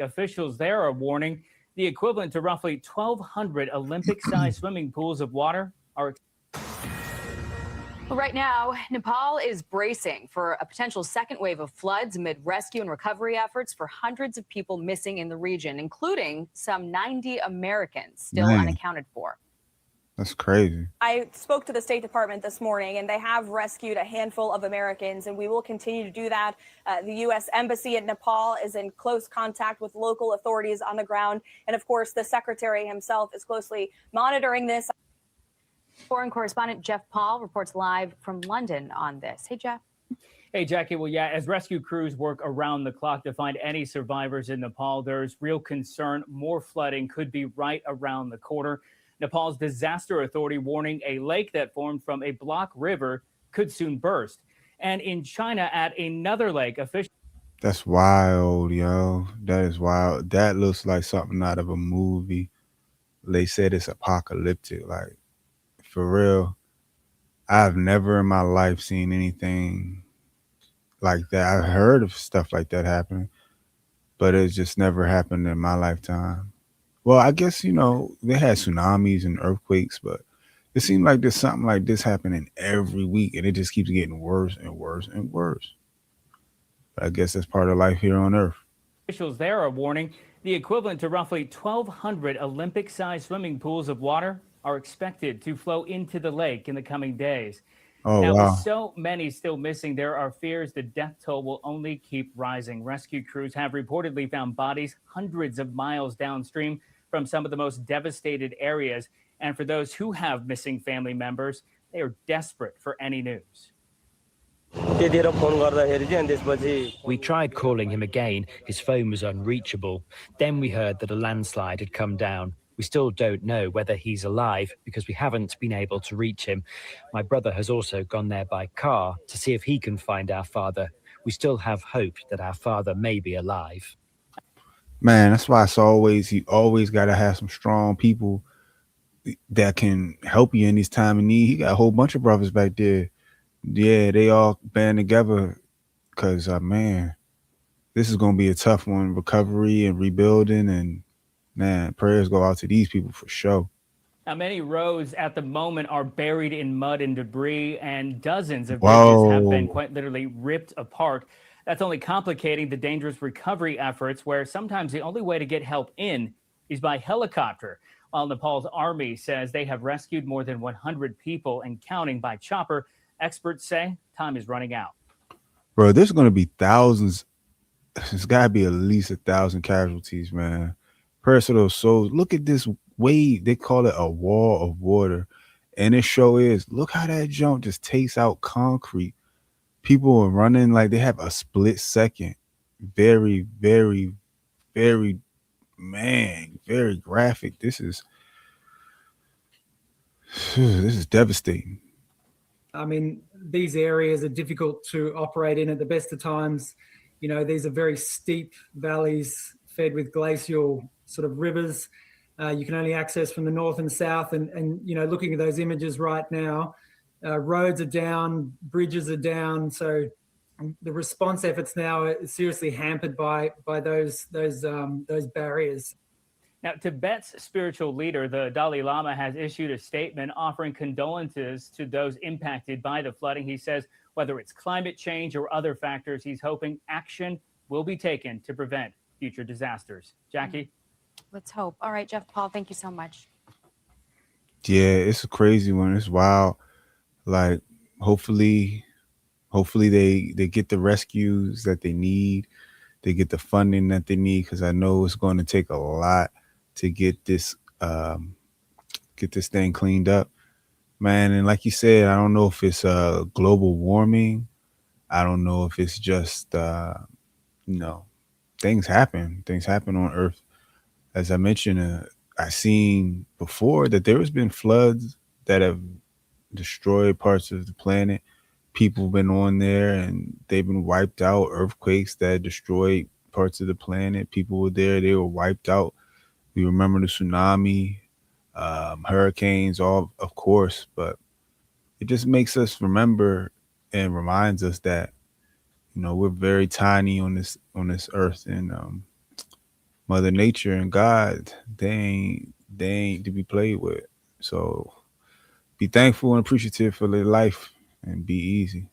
Officials there are warning the equivalent to roughly 1,200 Olympic-sized swimming pools of water are. Right now, Nepal is bracing for a potential second wave of floods amid rescue and recovery efforts for hundreds of people missing in the region, including some 90 Americans still unaccounted for. That's crazy. I spoke to the State Department this morning, and they have rescued a handful of Americans, and we will continue to do that. The U.S. Embassy in Nepal is in close contact with local authorities on the ground. And of course, the secretary himself is closely monitoring this. Foreign correspondent Jeff Paul reports live from London on this. Hey, Jeff. Hey, Jackie. Well, yeah, as rescue crews work around the clock to find any survivors in Nepal, there's real concern more flooding could be right around the corner. Nepal's disaster authority warning a lake that formed from a block river could soon burst. And in China, at another lake, officials. That's wild, yo. That is wild. That looks like something out of a movie. They said it's apocalyptic. Like, for real, I've never in my life seen anything like that. I've heard of stuff like that happen, but it's just never happened in my lifetime. Well, I guess, they had tsunamis and earthquakes, but it seems like there's something like this happening every week, and it just keeps getting worse and worse and worse. But I guess that's part of life here on Earth. Officials there are warning the equivalent to roughly 1,200 Olympic-sized swimming pools of water are expected to flow into the lake in the coming days. Oh, now, wow. with so many still missing, there are fears the death toll will only keep rising. Rescue crews have reportedly found bodies hundreds of miles downstream from some of the most devastated areas. And for those who have missing family members, they are desperate for any news. We tried calling him again. His phone was unreachable. Then we heard that a landslide had come down. We still don't know whether he's alive because we haven't been able to reach him. My brother has also gone there by car to see if he can find our father. We still have hope that our father may be alive. Man, that's why you always got to have some strong people that can help you in this time of need. He got a whole bunch of brothers back there. Yeah, they all band together because, man, this is going to be a tough one. Recovery and rebuilding, and, man, prayers go out to these people for sure. Now, many roads at the moment are buried in mud and debris, and dozens of bridges have been quite literally ripped apart. That's only complicating the dangerous recovery efforts, where sometimes the only way to get help in is by helicopter. While Nepal's army says they have rescued more than 100 people and counting by chopper, experts say time is running out. Bro, there's going to be thousands. There's got to be at least 1,000 casualties, man. Prayers to those souls. Look at this wave. They call it a wall of water. And it sure is. Look how that jump just takes out concrete. People are running like they have a split second. Very, very, very, very graphic. This is devastating. I mean, these areas are difficult to operate in at the best of times. These are very steep valleys fed with glacial sort of rivers. You can only access from the north and south. And looking at those images right now, roads are down, bridges are down. So the response efforts now are seriously hampered by those barriers. Now, Tibet's spiritual leader, the Dalai Lama, has issued a statement offering condolences to those impacted by the flooding. He says whether it's climate change or other factors, he's hoping action will be taken to prevent future disasters. Jackie? Let's hope. All right, Jeff Paul, thank you so much. Yeah, it's a crazy one. It's wild. Like, hopefully they get the rescues that they need. They get the funding that they need, because I know it's going to take a lot to get this thing cleaned up, man. And like you said, I don't know if it's global warming. I don't know if it's just things happen on Earth. As I mentioned, I seen before that there has been floods that have destroyed parts of the planet. People have been on there and they've been wiped out. Earthquakes that destroyed parts of the planet. People were there, they were wiped out. We remember the tsunami, hurricanes, all of course, but it just makes us remember and reminds us that we're very tiny on this earth, and Mother Nature and God, they ain't to be played with. So be thankful and appreciative for their life and be easy.